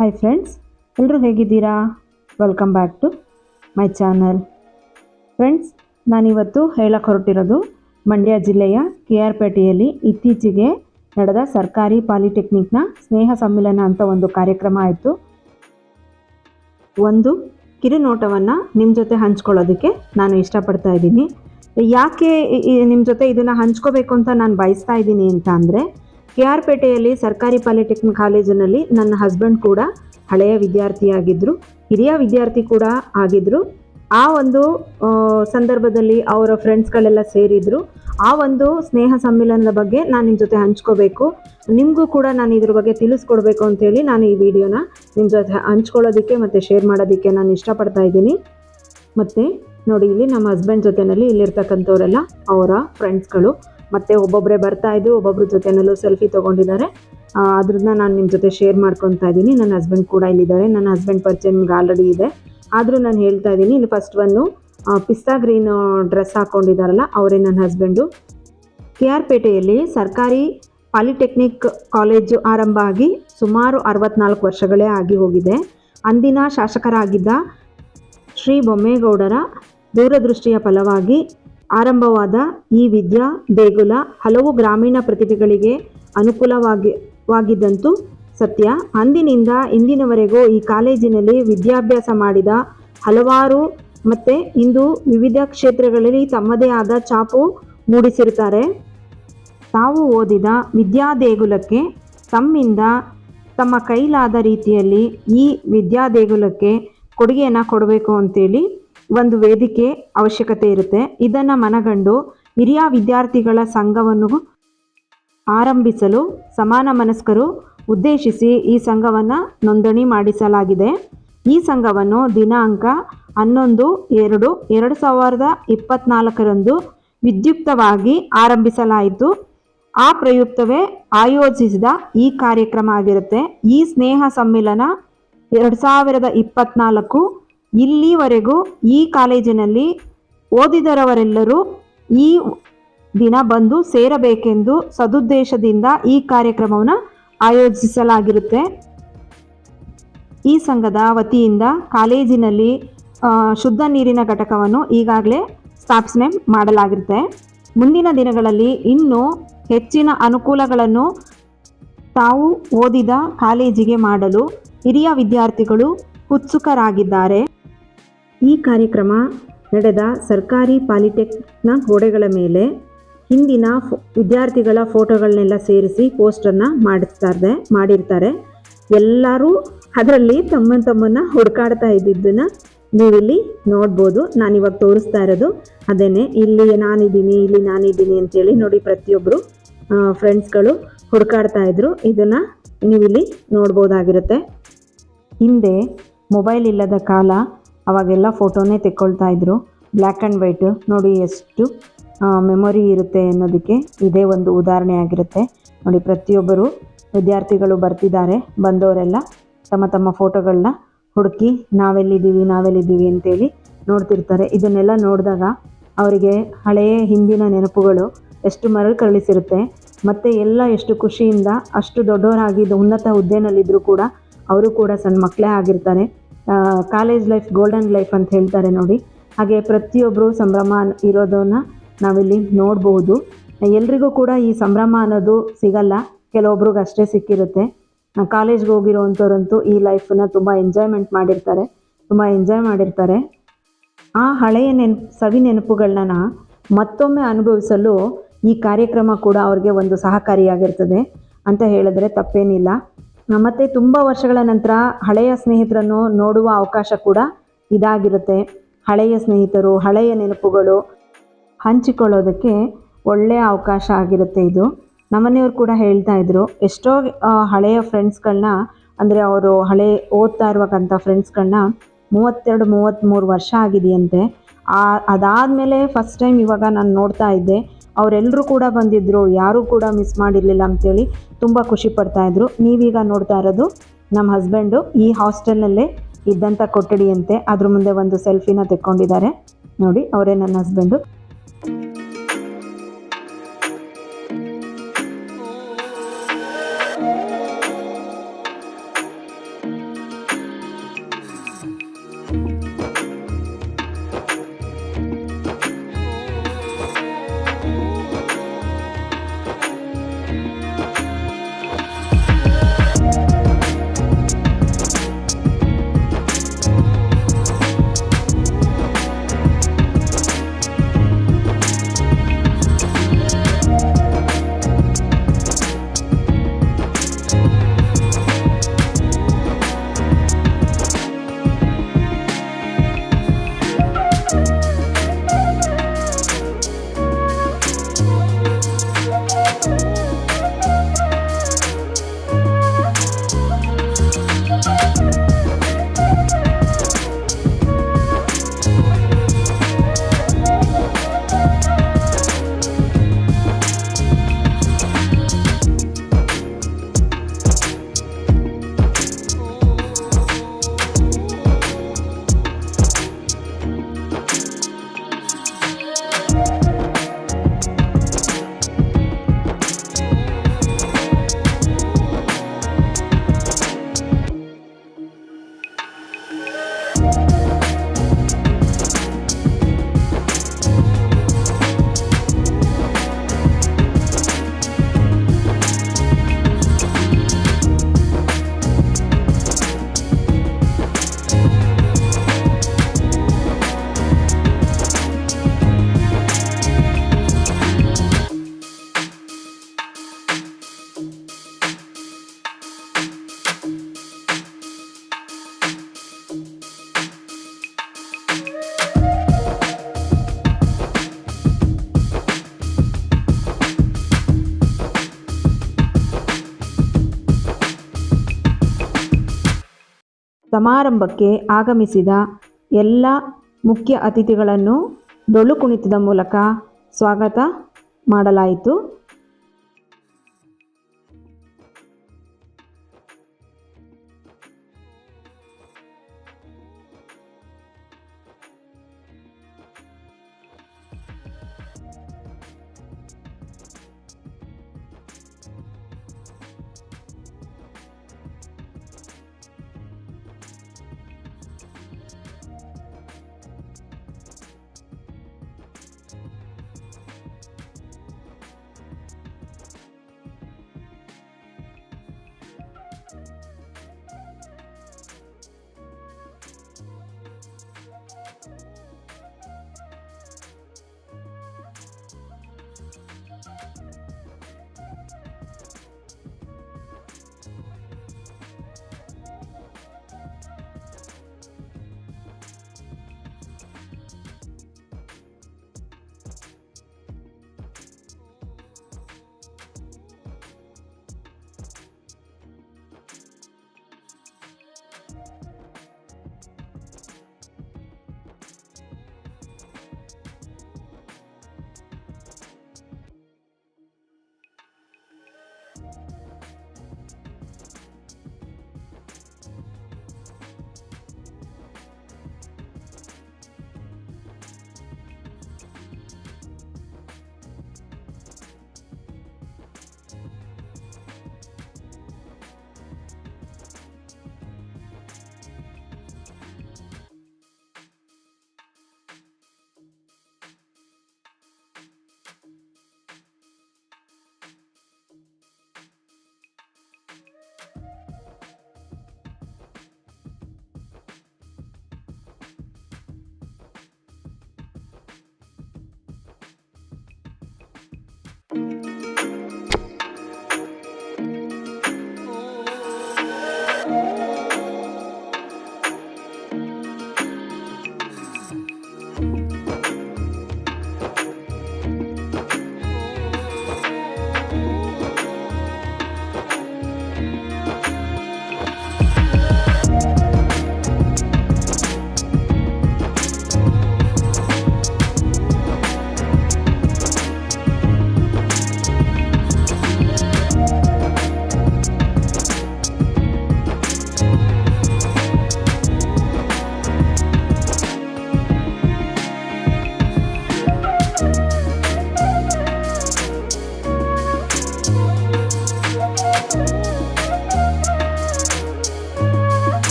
Hi friends, ಎಲ್ಲರೂ ಹೇಗಿದ್ದೀರಾ? Welcome back to my channel. Friends, ನಾನಿವತ್ತು ಹೇಳಕ್ಕೆ ಹೊರಟಿರೋದು ಮಂಡ್ಯ ಜಿಲ್ಲೆಯ KR ಪೇಟೆಯಲ್ಲಿ ಇತ್ತೀಚೆಗೆ ನಡೆದ ಸರ್ಕಾರಿ ಪಾಲಿಟೆಕ್ನಿಕ್ನ ಸ್ನೇಹ ಸಮ್ಮಿಲನ ಅಂತ ಒಂದು ಕಾರ್ಯಕ್ರಮ ಆಯಿತು. ಒಂದು ಕಿರುನೋಟವನ್ನು ನಿಮ್ಮ ಜೊತೆ ಹಂಚ್ಕೊಳ್ಳೋದಕ್ಕೆ ನಾನು ಇಷ್ಟಪಡ್ತಾ ಇದ್ದೀನಿ. ಯಾಕೆ ನಿಮ್ಮ ಜೊತೆ ಇದನ್ನು ಹಂಚ್ಕೋಬೇಕು ಅಂತ ನಾನು ಬಯಸ್ತಾ ಇದ್ದೀನಿ ಅಂತ ಅಂದರೆ, KR ಪೇಟೆಯಲ್ಲಿ ಸರ್ಕಾರಿ ಪಾಲಿಟೆಕ್ನಿಕ್ ಕಾಲೇಜಿನಲ್ಲಿ ನನ್ನ ಹಸ್ಬೆಂಡ್ ಕೂಡ ಹಳೆಯ ವಿದ್ಯಾರ್ಥಿಯಾಗಿದ್ದರು, ಹಿರಿಯ ವಿದ್ಯಾರ್ಥಿ ಕೂಡ ಆಗಿದ್ದರು. ಆ ಒಂದು ಸಂದರ್ಭದಲ್ಲಿ ಅವರ ಫ್ರೆಂಡ್ಸ್ಗಳೆಲ್ಲ ಸೇರಿದರು. ಆ ಒಂದು ಸ್ನೇಹ ಸಮ್ಮಿಲನದ ಬಗ್ಗೆ ನಾನು ನಿಮ್ಮ ಜೊತೆ ಹಂಚ್ಕೋಬೇಕು, ನಿಮಗೂ ಕೂಡ ನಾನು ಇದ್ರ ಬಗ್ಗೆ ತಿಳಿಸ್ಕೊಡ್ಬೇಕು ಅಂತೇಳಿ ನಾನು ಈ ವಿಡಿಯೋನ ನಿಮ್ಮ ಜೊತೆ ಹಂಚ್ಕೊಳ್ಳೋದಕ್ಕೆ ಮತ್ತು ಶೇರ್ ಮಾಡೋದಕ್ಕೆ ನಾನು ಇಷ್ಟಪಡ್ತಾ ಇದ್ದೀನಿ. ಮತ್ತು ನೋಡಿ, ಇಲ್ಲಿ ನಮ್ಮ ಹಸ್ಬೆಂಡ್ ಜೊತೆಯಲ್ಲಿ ಇಲ್ಲಿರ್ತಕ್ಕಂಥವರೆಲ್ಲ ಅವರ ಫ್ರೆಂಡ್ಸ್ಗಳು, ಮತ್ತು ಒಬ್ಬೊಬ್ಬರೇ ಬರ್ತಾಯಿದ್ರು, ಒಬ್ಬೊಬ್ಬರ ಜೊತೆಯಲ್ಲೂ ಸೆಲ್ಫಿ ತೊಗೊಂಡಿದ್ದಾರೆ. ಅದ್ರನ್ನ ನಾನು ನಿಮ್ಮ ಜೊತೆ ಶೇರ್ ಮಾಡ್ಕೊತಾ ಇದ್ದೀನಿ. ನನ್ನ ಹಸ್ಬೆಂಡ್ ಕೂಡ ಇಲ್ಲಿದ್ದಾರೆ. ನನ್ನ ಹಸ್ಬೆಂಡ್ ಪರಿಚಯ ನಿಮ್ಗೆ ಆಲ್ರೆಡಿ ಇದೆ, ಆದರೂ ನಾನು ಹೇಳ್ತಾ ಇದ್ದೀನಿ. ಇಲ್ಲಿ ಫಸ್ಟ್ ಒಂದು ಪಿಸ್ತಾ ಗ್ರೀನ್ ಡ್ರೆಸ್ ಹಾಕ್ಕೊಂಡಿದ್ದಾರಲ್ಲ, ಅವರೇ ನನ್ನ ಹಸ್ಬೆಂಡು. KR ಪೇಟೆಯಲ್ಲಿ ಸರ್ಕಾರಿ ಪಾಲಿಟೆಕ್ನಿಕ್ ಕಾಲೇಜು ಆರಂಭ ಆಗಿ ಸುಮಾರು 64 ವರ್ಷಗಳೇ ಆಗಿ ಹೋಗಿದೆ. ಅಂದಿನ ಶಾಸಕರಾಗಿದ್ದ ಶ್ರೀ ಬೊಮ್ಮೇಗೌಡರ ದೂರದೃಷ್ಟಿಯ ಫಲವಾಗಿ ಆರಂಭವಾದ ಈ ವಿದ್ಯಾ ದೇಗುಲ ಹಲವು ಗ್ರಾಮೀಣ ಪ್ರತಿಭೆಗಳಿಗೆ ಅನುಕೂಲವಾಗಿದ್ದಂತೂ ಸತ್ಯ. ಅಂದಿನಿಂದ ಇಂದಿನವರೆಗೂ ಈ ಕಾಲೇಜಿನಲ್ಲಿ ವಿದ್ಯಾಭ್ಯಾಸ ಮಾಡಿದ ಹಲವಾರು ಮತ್ತು ಇಂದು ವಿವಿಧ ಕ್ಷೇತ್ರಗಳಲ್ಲಿ ತಮ್ಮದೇ ಆದ ಛಾಪು ಮೂಡಿಸಿರುತ್ತಾರೆ. ತಾವು ಓದಿದ ವಿದ್ಯಾ ದೇಗುಲಕ್ಕೆ ತಮ್ಮಿಂದ ತಮ್ಮ ಕೈಲಾದ ರೀತಿಯಲ್ಲಿ ಈ ವಿದ್ಯಾ ದೇಗುಲಕ್ಕೆ ಕೊಡುಗೆಯನ್ನು ಕೊಡಬೇಕು ಅಂತೇಳಿ ಒಂದು ವೇದಿಕೆ ಅವಶ್ಯಕತೆ ಇರುತ್ತೆ. ಇದನ್ನು ಮನಗಂಡು ಹಿರಿಯ ವಿದ್ಯಾರ್ಥಿಗಳ ಸಂಘವನ್ನು ಆರಂಭಿಸಲು ಸಮಾನ ಮನಸ್ಕರು ಉದ್ದೇಶಿಸಿ ಈ ಸಂಘವನ್ನು ನೋಂದಣಿ ಮಾಡಿಸಲಾಗಿದೆ. ಈ ಸಂಘವನ್ನು ದಿನಾಂಕ 11/2/2024 ವಿದ್ಯುಕ್ತವಾಗಿ ಆರಂಭಿಸಲಾಯಿತು. ಆ ಪ್ರಯುಕ್ತವೇ ಆಯೋಜಿಸಿದ ಈ ಕಾರ್ಯಕ್ರಮ ಆಗಿರುತ್ತೆ. ಈ ಸ್ನೇಹ ಸಮ್ಮಿಲನ 2024 ಇಲ್ಲಿವರೆಗೂ ಈ ಕಾಲೇಜಿನಲ್ಲಿ ಓದಿದರವರೆಲ್ಲರೂ ಈ ದಿನ ಬಂದು ಸೇರಬೇಕೆಂದು ಸದುದ್ದೇಶದಿಂದ ಈ ಕಾರ್ಯಕ್ರಮವನ್ನು ಆಯೋಜಿಸಲಾಗಿರುತ್ತೆ. ಈ ಸಂಘದ ವತಿಯಿಂದ ಕಾಲೇಜಿನಲ್ಲಿ ಶುದ್ಧ ನೀರಿನ ಘಟಕವನ್ನು ಈಗಾಗಲೇ ಸ್ಥಾಪನೆ ಮಾಡಲಾಗಿರುತ್ತೆ. ಮುಂದಿನ ದಿನಗಳಲ್ಲಿ ಇನ್ನೂ ಹೆಚ್ಚಿನ ಅನುಕೂಲಗಳನ್ನು ತಾವು ಓದಿದ ಕಾಲೇಜಿಗೆ ಮಾಡಲು ಹಿರಿಯ ವಿದ್ಯಾರ್ಥಿಗಳು ಉತ್ಸುಕರಾಗಿದ್ದಾರೆ. ಈ ಕಾರ್ಯಕ್ರಮ ನಡೆದ ಸರ್ಕಾರಿ ಪಾಲಿಟೆಕ್ನ ಗೋಡೆಗಳ ಮೇಲೆ ಹಿಂದಿನ ವಿದ್ಯಾರ್ಥಿಗಳ ಫೋಟೋಗಳನ್ನೆಲ್ಲ ಸೇರಿಸಿ ಪೋಸ್ಟರ್ನ ಮಾಡಿರ್ತಾರೆ. ಎಲ್ಲರೂ ಅದರಲ್ಲಿ ತಮ್ಮನ್ನು ಹುಡುಕಾಡ್ತಾ ಇದ್ದಿದ್ದನ್ನು ನೀವಿಲ್ಲಿ ನೋಡ್ಬೋದು. ನಾನಿವಾಗ ತೋರಿಸ್ತಾ ಇರೋದು ಅದೇನೆ. ಇಲ್ಲಿ ನಾನಿದ್ದೀನಿ ಅಂತೇಳಿ ನೋಡಿ, ಪ್ರತಿಯೊಬ್ಬರು ಫ್ರೆಂಡ್ಸ್ಗಳು ಹುಡುಕಾಡ್ತಾ ಇದ್ರು. ಇದನ್ನು ನೀವಿಲ್ಲಿ ನೋಡ್ಬೋದಾಗಿರುತ್ತೆ. ಹಿಂದೆ ಮೊಬೈಲ್ ಇಲ್ಲದ ಕಾಲ, ಅವಾಗೆಲ್ಲ ಫೋಟೋನೇ ತೆಕ್ಕೊಳ್ತಾ ಇದ್ರು, ಬ್ಲ್ಯಾಕ್ ಆ್ಯಂಡ್ ವೈಟ್. ನೋಡಿ ಎಷ್ಟು ಮೆಮೊರಿ ಇರುತ್ತೆ ಅನ್ನೋದಕ್ಕೆ ಇದೇ ಒಂದು ಉದಾಹರಣೆ ಆಗಿರುತ್ತೆ. ನೋಡಿ, ಪ್ರತಿಯೊಬ್ಬರು ವಿದ್ಯಾರ್ಥಿಗಳು ಬರ್ತಿದ್ದಾರೆ. ಬಂದವರೆಲ್ಲ ತಮ್ಮ ತಮ್ಮ ಫೋಟೋಗಳನ್ನ ಹುಡುಕಿ ನಾವೆಲ್ಲಿದ್ದೀವಿ ಅಂತೇಳಿ ನೋಡ್ತಿರ್ತಾರೆ. ಇದನ್ನೆಲ್ಲ ನೋಡಿದಾಗ ಅವರಿಗೆ ಹಳೆಯ ಹಿಂದಿನ ನೆನಪುಗಳು ಎಷ್ಟು ಮರಳಿಸಿರುತ್ತೆ. ಮತ್ತು ಎಲ್ಲ ಎಷ್ಟು ಖುಷಿಯಿಂದ, ಅಷ್ಟು ದೊಡ್ಡವರಾಗಿದ್ದು ಉನ್ನತ ಹುದ್ದೆನಲ್ಲಿದ್ದರೂ ಕೂಡ ಅವರು ಕೂಡ ಸಣ್ಣ ಮಕ್ಕಳೇ ಆಗಿರ್ತಾರೆ. ಕಾಲೇಜ್ ಲೈಫ್ ಗೋಲ್ಡನ್ ಲೈಫ್ ಅಂತ ಹೇಳ್ತಾರೆ ನೋಡಿ, ಹಾಗೆ ಪ್ರತಿಯೊಬ್ಬರು ಸಂಭ್ರಮ ಇರೋದನ್ನು ನಾವಿಲ್ಲಿ ನೋಡಬಹುದು. ಎಲ್ರಿಗೂ ಕೂಡ ಈ ಸಂಭ್ರಮ ಅನ್ನೋದು ಸಿಗಲ್ಲ, ಕೆಲವೊಬ್ರಿಗೆ ಅಷ್ಟೇ ಸಿಕ್ಕಿರುತ್ತೆ. ಕಾಲೇಜ್ಗೆ ಹೋಗಿರೋವಂಥವ್ರಂತೂ ಈ ಲೈಫನ್ನು ತುಂಬ ಎಂಜಾಯ್ ಮಾಡಿರ್ತಾರೆ. ಆ ಹಳೆಯ ಸವಿ ನೆನಪುಗಳನ್ನ ಮತ್ತೊಮ್ಮೆ ಅನುಭವಿಸಲು ಈ ಕಾರ್ಯಕ್ರಮ ಕೂಡ ಅವ್ರಿಗೆ ಒಂದು ಸಹಕಾರಿಯಾಗಿರ್ತದೆ ಅಂತ ಹೇಳಿದ್ರೆ ತಪ್ಪೇನಿಲ್ಲ. ಮತ್ತು ತುಂಬ ವರ್ಷಗಳ ನಂತರ ಹಳೆಯ ಸ್ನೇಹಿತರನ್ನು ನೋಡುವ ಅವಕಾಶ ಕೂಡ ಇದಾಗಿರುತ್ತೆ. ಹಳೆಯ ಸ್ನೇಹಿತರು, ಹಳೆಯ ನೆನಪುಗಳು ಹಂಚಿಕೊಳ್ಳೋದಕ್ಕೆ ಒಳ್ಳೆಯ ಅವಕಾಶ ಆಗಿರುತ್ತೆ ಇದು. ನಮ್ಮನೆಯವ್ರು ಕೂಡ ಹೇಳ್ತಾ ಇದ್ರು, ಎಷ್ಟೋ ಹಳೆಯ ಫ್ರೆಂಡ್ಸ್ಗಳನ್ನ, ಅಂದರೆ ಅವರು ಓದ್ತಾ ಇರುವಂಥ ಫ್ರೆಂಡ್ಸ್ಗಳನ್ನ 32-33 ವರ್ಷ ಆಗಿದೆಯಂತೆ. ಅದಾದಮೇಲೆ ಫಸ್ಟ್ ಟೈಮ್ ಇವಾಗ ನಾನು ನೋಡ್ತಾ ಇದ್ದೆ, ಅವರೆಲ್ಲರೂ ಕೂಡ ಬಂದಿದ್ದರು, ಯಾರೂ ಕೂಡ ಮಿಸ್ ಮಾಡಿರಲಿಲ್ಲ ಅಂತೇಳಿ ತುಂಬ ಖುಷಿ ಪಡ್ತಾಯಿದ್ರು. ನೀವೀಗ ನೋಡ್ತಾ ಇರೋದು ನಮ್ಮ ಹಸ್ಬೆಂಡು ಈ ಹಾಸ್ಟೆಲ್ನಲ್ಲೇ ಇದ್ದಂಥ ಕೊಠಡಿಯಂತೆ. ಅದ್ರ ಮುಂದೆ ಒಂದು ಸೆಲ್ಫಿನ ತೆಕ್ಕೊಂಡಿದ್ದಾರೆ ನೋಡಿ, ಅವರೇ ನನ್ನ ಹಸ್ಬೆಂಡು. ಸಮಾರಂಭಕ್ಕೆ ಆಗಮಿಸಿದ ಎಲ್ಲ ಮುಖ್ಯ ಅತಿಥಿಗಳನ್ನು ಡೊಳ್ಳು ಕುಣಿತದ ಮೂಲಕ ಸ್ವಾಗತ ಮಾಡಲಾಯಿತು.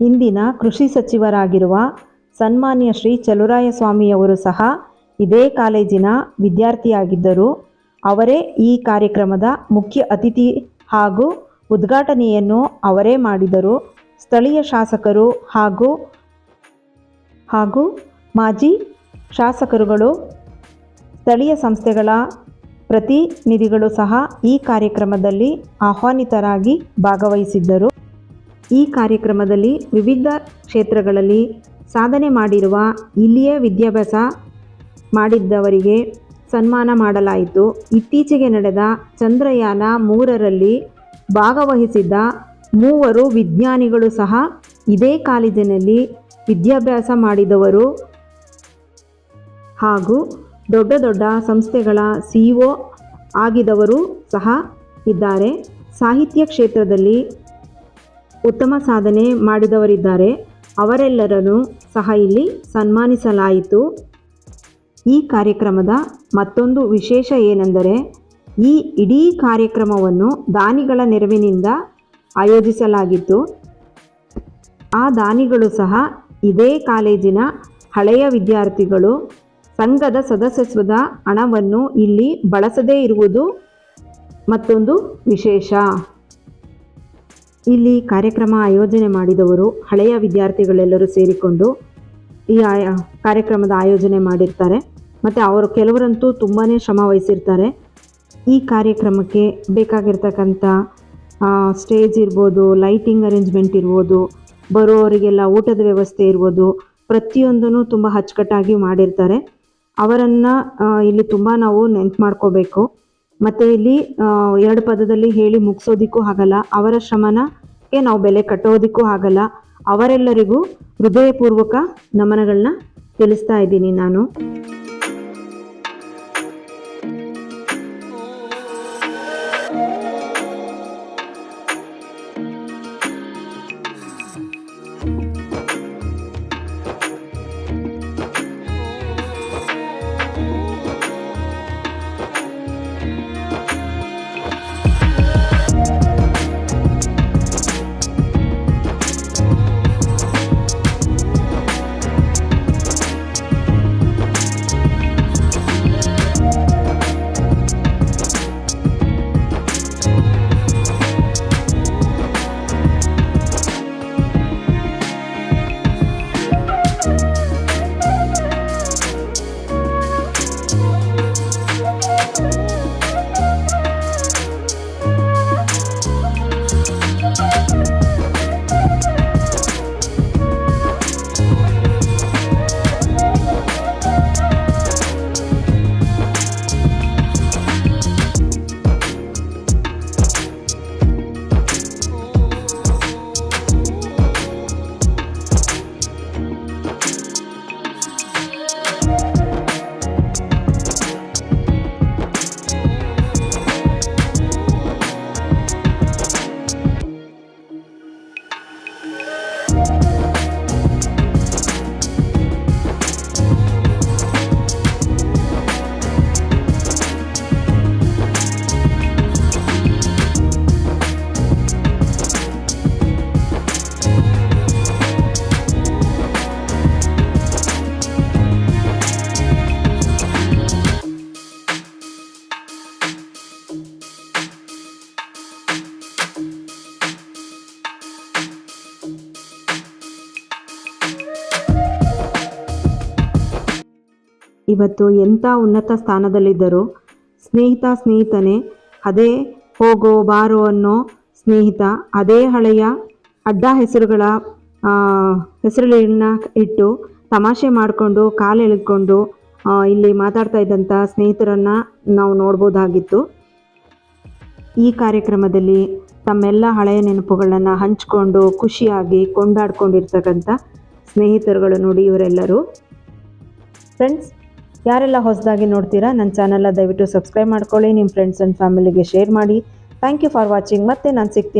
ಇಂದಿನ ಕೃಷಿ ಸಚಿವರಾಗಿರುವ ಸನ್ಮಾನ್ಯ ಶ್ರೀ ಚಲುವರಾಯಸ್ವಾಮಿಯವರು ಸಹ ಇದೇ ಕಾಲೇಜಿನ ವಿದ್ಯಾರ್ಥಿಯಾಗಿದ್ದರು. ಅವರೇ ಈ ಕಾರ್ಯಕ್ರಮದ ಮುಖ್ಯ ಅತಿಥಿ ಹಾಗೂ ಉದ್ಘಾಟನೆಯನ್ನು ಅವರೇ ಮಾಡಿದರು. ಸ್ಥಳೀಯ ಶಾಸಕರು ಹಾಗೂ ಮಾಜಿ ಶಾಸಕರುಗಳು, ಸ್ಥಳೀಯ ಸಂಸ್ಥೆಗಳ ಪ್ರತಿನಿಧಿಗಳು ಸಹ ಈ ಕಾರ್ಯಕ್ರಮದಲ್ಲಿ ಆಹ್ವಾನಿತರಾಗಿ ಭಾಗವಹಿಸಿದ್ದರು. ಈ ಕಾರ್ಯಕ್ರಮದಲ್ಲಿ ವಿವಿಧ ಕ್ಷೇತ್ರಗಳಲ್ಲಿ ಸಾಧನೆ ಮಾಡಿರುವ ಇಲ್ಲಿಯೇ ವಿದ್ಯಾಭ್ಯಾಸ ಮಾಡಿದ್ದವರಿಗೆ ಸನ್ಮಾನ ಮಾಡಲಾಯಿತು. ಇತ್ತೀಚೆಗೆ ನಡೆದ ಚಂದ್ರಯಾನ 3ರಲ್ಲಿ ಭಾಗವಹಿಸಿದ್ದ 3 ವಿಜ್ಞಾನಿಗಳು ಸಹ ಇದೇ ಕಾಲೇಜಿನಲ್ಲಿ ವಿದ್ಯಾಭ್ಯಾಸ ಮಾಡಿದವರು ಹಾಗೂ ದೊಡ್ಡ ದೊಡ್ಡ ಸಂಸ್ಥೆಗಳ CEO ಆಗಿದವರು ಸಹ ಇದ್ದಾರೆ. ಸಾಹಿತ್ಯ ಕ್ಷೇತ್ರದಲ್ಲಿ ಉತ್ತಮ ಸಾಧನೆ ಮಾಡಿದವರಿದ್ದಾರೆ. ಅವರೆಲ್ಲರನ್ನು ಸಹ ಇಲ್ಲಿ ಸನ್ಮಾನಿಸಲಾಯಿತು. ಈ ಕಾರ್ಯಕ್ರಮದ ಮತ್ತೊಂದು ವಿಶೇಷ ಏನೆಂದರೆ, ಈ ಇಡೀ ಕಾರ್ಯಕ್ರಮವನ್ನು ದಾನಿಗಳ ನೆರವಿನಿಂದ ಆಯೋಜಿಸಲಾಗಿತ್ತು. ಆ ದಾನಿಗಳು ಸಹ ಇದೇ ಕಾಲೇಜಿನ ಹಳೆಯ ವಿದ್ಯಾರ್ಥಿಗಳು. ಸಂಘದ ಸದಸ್ಯತ್ವದ ಹಣವನ್ನು ಇಲ್ಲಿ ಬಳಸದೇ ಇರುವುದು ಮತ್ತೊಂದು ವಿಶೇಷ. ಇಲ್ಲಿ ಕಾರ್ಯಕ್ರಮ ಆಯೋಜನೆ ಮಾಡಿದವರು ಹಳೆಯ ವಿದ್ಯಾರ್ಥಿಗಳೆಲ್ಲರೂ ಸೇರಿಕೊಂಡು ಈ ಕಾರ್ಯಕ್ರಮದ ಆಯೋಜನೆ ಮಾಡಿರ್ತಾರೆ. ಮತ್ತು ಅವರು ಕೆಲವರಂತೂ ತುಂಬಾ ಶ್ರಮ ವಹಿಸಿರ್ತಾರೆ. ಈ ಕಾರ್ಯಕ್ರಮಕ್ಕೆ ಬೇಕಾಗಿರ್ತಕ್ಕಂಥ ಸ್ಟೇಜ್ ಇರ್ಬೋದು, ಲೈಟಿಂಗ್ ಅರೇಂಜ್ಮೆಂಟ್ ಇರ್ಬೋದು, ಬರುವವರಿಗೆಲ್ಲ ಊಟದ ವ್ಯವಸ್ಥೆ ಇರ್ಬೋದು, ಪ್ರತಿಯೊಂದನ್ನು ತುಂಬ ಅಚ್ಚುಕಟ್ಟಾಗಿ ಮಾಡಿರ್ತಾರೆ. ಅವರನ್ನು ಇಲ್ಲಿ ತುಂಬ ನಾವು ನೆನ್ಪು ಮಾಡ್ಕೋಬೇಕು. ಮತ್ತು ಇಲ್ಲಿ 2 ಪದದಲ್ಲಿ ಹೇಳಿ ಮುಗಿಸೋದಕ್ಕೂ ಆಗಲ್ಲ. ಅವರ ಶ್ರಮನಕ್ಕೆ ನಾವು ಬೆಲೆ ಕಟ್ಟೋದಕ್ಕೂ ಆಗಲ್ಲ. ಅವರೆಲ್ಲರಿಗೂ ಹೃದಯಪೂರ್ವಕ ನಮನಗಳನ್ನ ತಿಳಿಸ್ತಾ ಇದ್ದೀನಿ ನಾನು. ಇವತ್ತು ಎಂಥ ಉನ್ನತ ಸ್ಥಾನದಲ್ಲಿದ್ದರೂ ಸ್ನೇಹಿತನೇ, ಅದೇ ಹೋಗೋ ಬಾರೋ ಅನ್ನೋ ಸ್ನೇಹಿತ, ಅದೇ ಹಳೆಯ ಅಡ್ಡ ಹೆಸರುಗಳನ್ನ ಇಟ್ಟು ತಮಾಷೆ ಮಾಡಿಕೊಂಡು ಕಾಲು ಎಳೆದುಕೊಂಡು ಇಲ್ಲಿ ಮಾತಾಡ್ತಾ ಇದ್ದಂಥ ಸ್ನೇಹಿತರನ್ನು ನಾವು ನೋಡ್ಬೋದಾಗಿತ್ತು. ಈ ಕಾರ್ಯಕ್ರಮದಲ್ಲಿ ತಮ್ಮೆಲ್ಲ ಹಳೆಯ ನೆನಪುಗಳನ್ನು ಹಂಚಿಕೊಂಡು ಖುಷಿಯಾಗಿ ಕೊಂಡಾಡ್ಕೊಂಡಿರ್ತಕ್ಕಂಥ ಸ್ನೇಹಿತರುಗಳು ನೋಡಿ ಇವರೆಲ್ಲರೂ. ಫ್ರೆಂಡ್ಸ್, ಯಾರೆಲ್ಲ ಹೊಸದಾಗಿ ನೋಡ್ತೀರಾ ನನ್ನ ಚಾನಲ್ನ ದಯವಿಟ್ಟು ಸಬ್ಸ್ಕ್ರೈಬ್ ಮಾಡ್ಕೊಳ್ಳಿ, ನಿಮ್ಮ ಫ್ರೆಂಡ್ಸ್ ಆ್ಯಂಡ್ ಫ್ಯಾಮಿಲಿಗೆ ಶೇರ್ ಮಾಡಿ. Thank you for watching. ಮತ್ತೆ ನಾನು ಸಿಗ್ತೀನಿ